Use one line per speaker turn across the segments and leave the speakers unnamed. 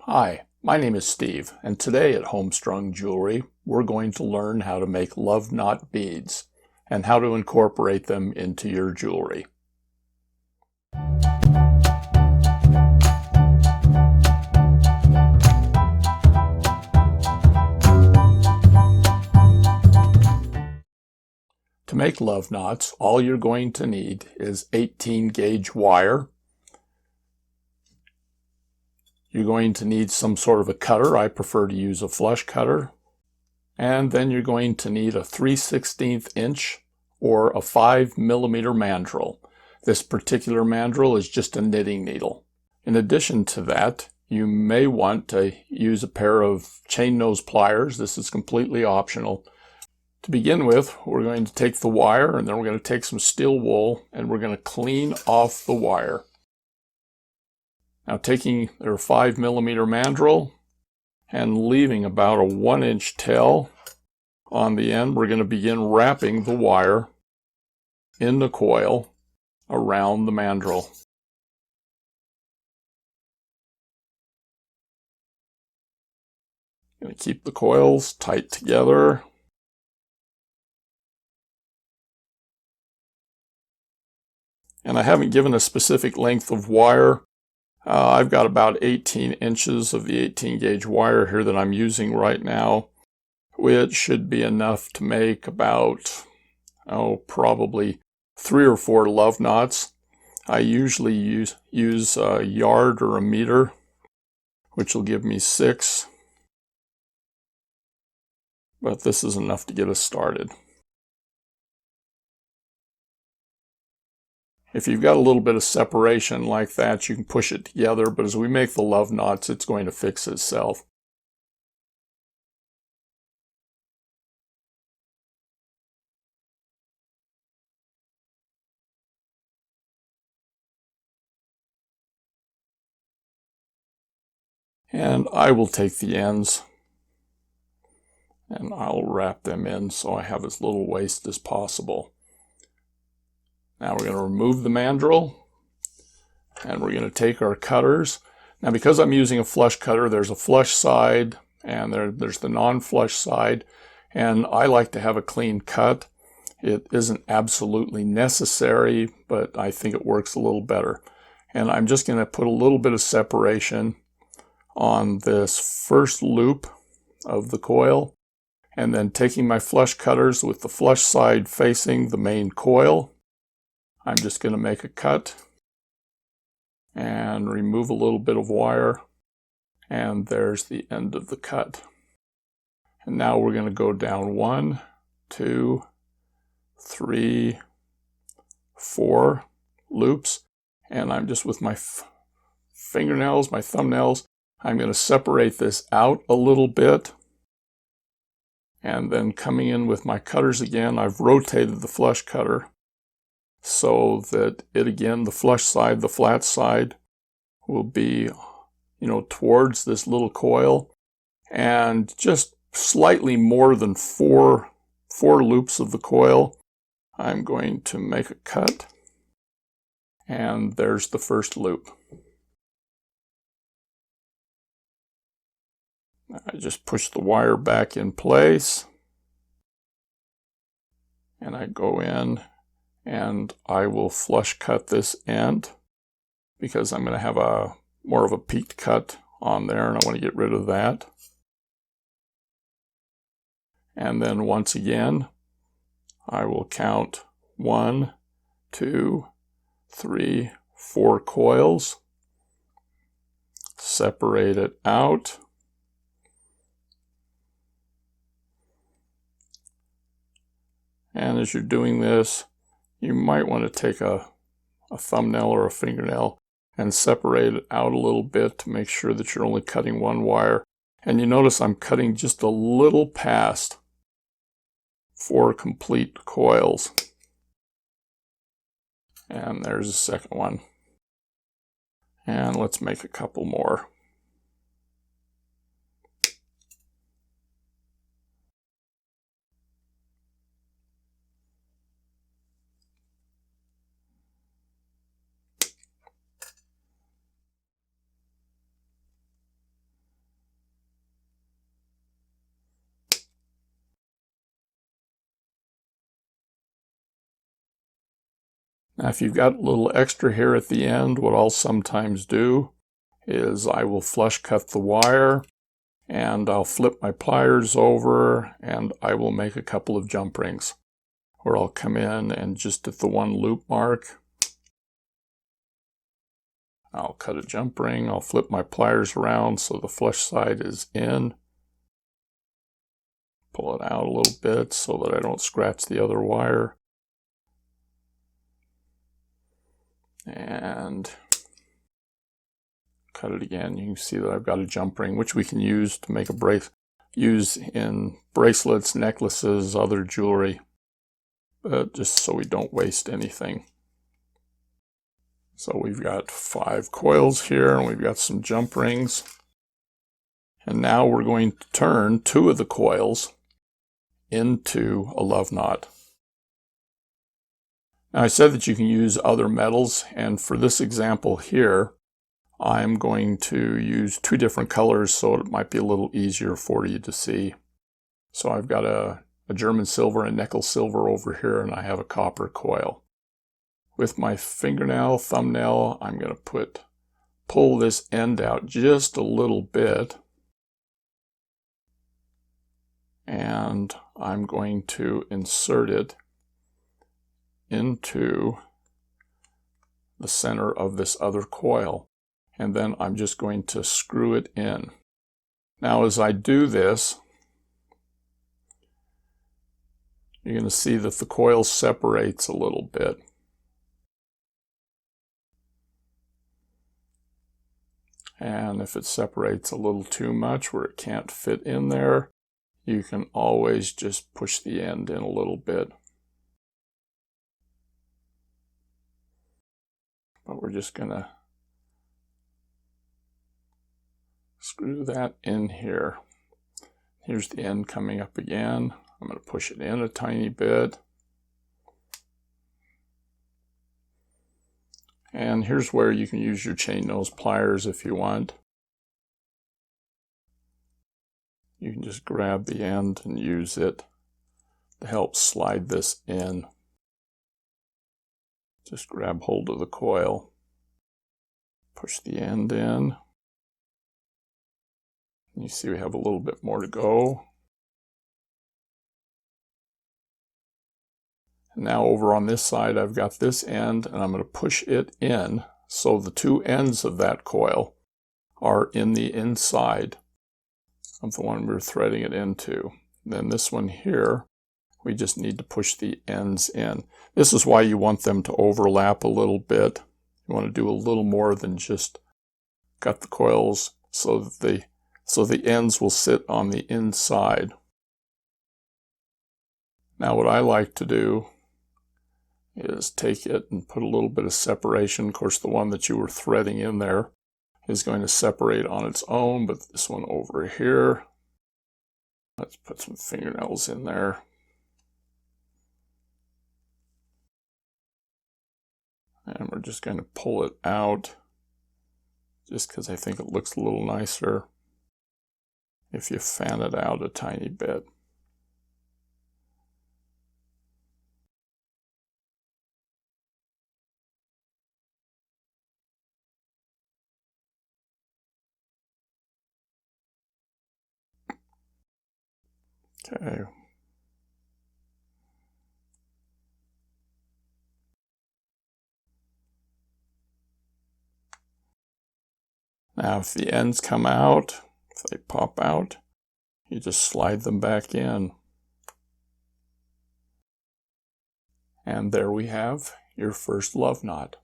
Hi, my name is Steve, and today at Homestrung Jewelry, we're going to learn how to make love knot beads and how to incorporate them into your jewelry. To make love knots, all you're going to need is 18 gauge wire. You're going to need some sort of a cutter. I prefer to use a flush cutter. And then you're going to need a 3/16 inch or a 5mm mandrel. This particular mandrel is just a knitting needle. In addition to that, you may want to use a pair of chain nose pliers. This is completely optional. To begin with, we're going to take the wire and then we're going to take some steel wool and we're going to clean off the wire. Now taking their 5mm mandrel and leaving about a 1-inch tail on the end, we're going to begin wrapping the wire in the coil around the mandrel. Going to keep the coils tight together. And I haven't given a specific length of wire. I've got about 18 inches of the 18 gauge wire here that I'm using right now, which should be enough to make about, probably 3 or 4 love knots. I usually use a yard or a meter, which will give me 6. But this is enough to get us started. If you've got a little bit of separation like that, you can push it together, but as we make the love knots, it's going to fix itself. And I will take the ends and I'll wrap them in so I have as little waste as possible. Now we're going to remove the mandrel and we're going to take our cutters. Now because I'm using a flush cutter, there's a flush side and there's the non-flush side, and I like to have a clean cut. It isn't absolutely necessary, but I think it works a little better. And I'm just going to put a little bit of separation on this first loop of the coil, and then taking my flush cutters with the flush side facing the main coil, I'm just going to make a cut and remove a little bit of wire, and there's the end of the cut. And now we're going to go down 1, 2, 3, 4 loops, and I'm just with my fingernails, my thumbnails, I'm going to separate this out a little bit, and then coming in with my cutters again, I've rotated the flush cutter so that the flush side, the flat side, will be, towards this little coil, and just slightly more than four loops of the coil, I'm going to make a cut, and there's the first loop. I just push the wire back in place, and I go in and I will flush cut this end because I'm going to have more of a peaked cut on there, and I want to get rid of that. And then once again, I will count 1, 2, 3, 4 coils, separate it out, and as you're doing this, you might want to take a thumbnail or a fingernail and separate it out a little bit to make sure that you're only cutting one wire. And you notice I'm cutting just a little past 4 complete coils. And there's a second one. And let's make a couple more. Now if you've got a little extra here at the end, what I'll sometimes do is I will flush cut the wire and I'll flip my pliers over and I will make a couple of jump rings where I'll come in and just at the one loop mark, I'll cut a jump ring, I'll flip my pliers around so the flush side is in, pull it out a little bit so that I don't scratch the other wire, and cut it again. You can see that I've got a jump ring, which we can use to make a use in bracelets, necklaces, other jewelry, but just so we don't waste anything. So we've got 5 coils here, and we've got some jump rings. And now we're going to turn 2 of the coils into a love knot. Now I said that you can use other metals, and for this example here, I'm going to use 2 different colors so it might be a little easier for you to see. So I've got a German silver and nickel silver over here, and I have a copper coil. With my fingernail, thumbnail, I'm going to pull this end out just a little bit, and I'm going to insert it into the center of this other coil, and then I'm just going to screw it in. Now as I do this, you're going to see that the coil separates a little bit. And if it separates a little too much where it can't fit in there, you can always just push the end in a little bit. But we're just going to screw that in here. Here's the end coming up again. I'm going to push it in a tiny bit. And here's where you can use your chain nose pliers if you want. You can just grab the end and use it to help slide this in. Just grab hold of the coil, push the end in. You see we have a little bit more to go. Now over on this side I've got this end, and I'm going to push it in so the 2 ends of that coil are in the inside of the one we're threading it into. Then this one here, we just need to push the ends in. This is why you want them to overlap a little bit. You want to do a little more than just cut the coils so that the ends will sit on the inside. Now what I like to do is take it and put a little bit of separation. Of course, the one that you were threading in there is going to separate on its own, but this one over here, let's put some fingernails in there. And we're just going to pull it out just because I think it looks a little nicer if you fan it out a tiny bit. Okay. Now if the ends come out, if they pop out, you just slide them back in. And there we have your first love knot.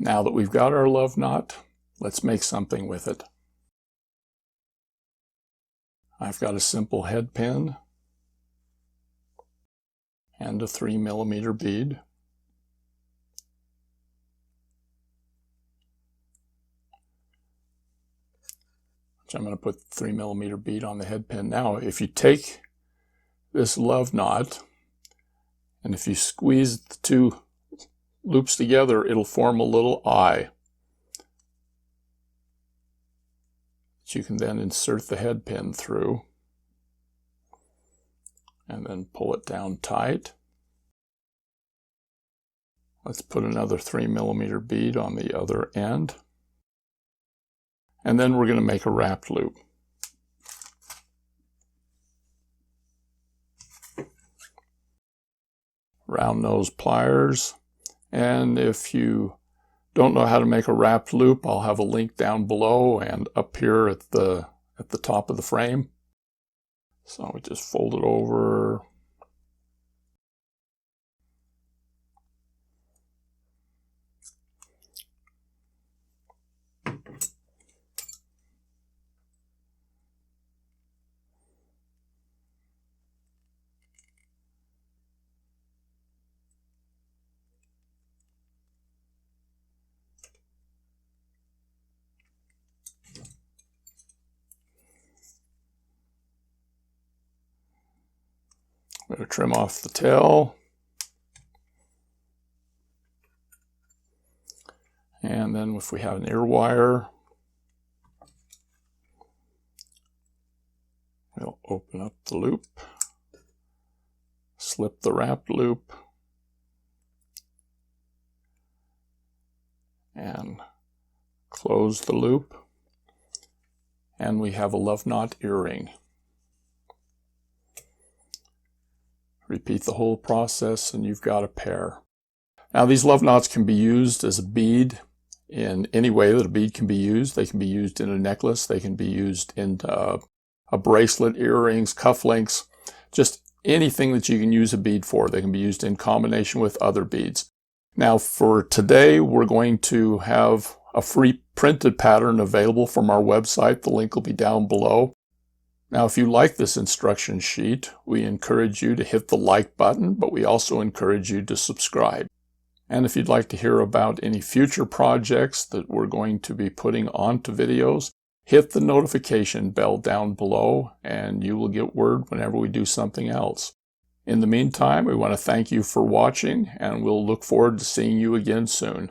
Now that we've got our love knot, let's make something with it. I've got a simple head pin and a 3mm bead. Which I'm going to put the 3mm bead on the head pin. Now, if you take this love knot and if you squeeze the 2 loops together, it'll form a little eye that you can then insert the head pin through and then pull it down tight. Let's put another 3mm bead on the other end. And then we're going to make a wrapped loop. Round nose pliers. And if you don't know how to make a wrapped loop, I'll have a link down below and up here at the top of the frame. So we just fold it over. I'm going to trim off the tail. And then if we have an ear wire, we'll open up the loop, slip the wrapped loop, and close the loop. And we have a love knot earring. Repeat the whole process and you've got a pair. Now these love knots can be used as a bead in any way that a bead can be used. They can be used in a necklace. They can be used in a bracelet, earrings, cufflinks, just anything that you can use a bead for. They can be used in combination with other beads. Now for today, we're going to have a free printed pattern available from our website. The link will be down below. Now, if you like this instruction sheet, we encourage you to hit the like button, but we also encourage you to subscribe. And if you'd like to hear about any future projects that we're going to be putting onto videos, hit the notification bell down below and you will get word whenever we do something else. In the meantime, we want to thank you for watching and we'll look forward to seeing you again soon.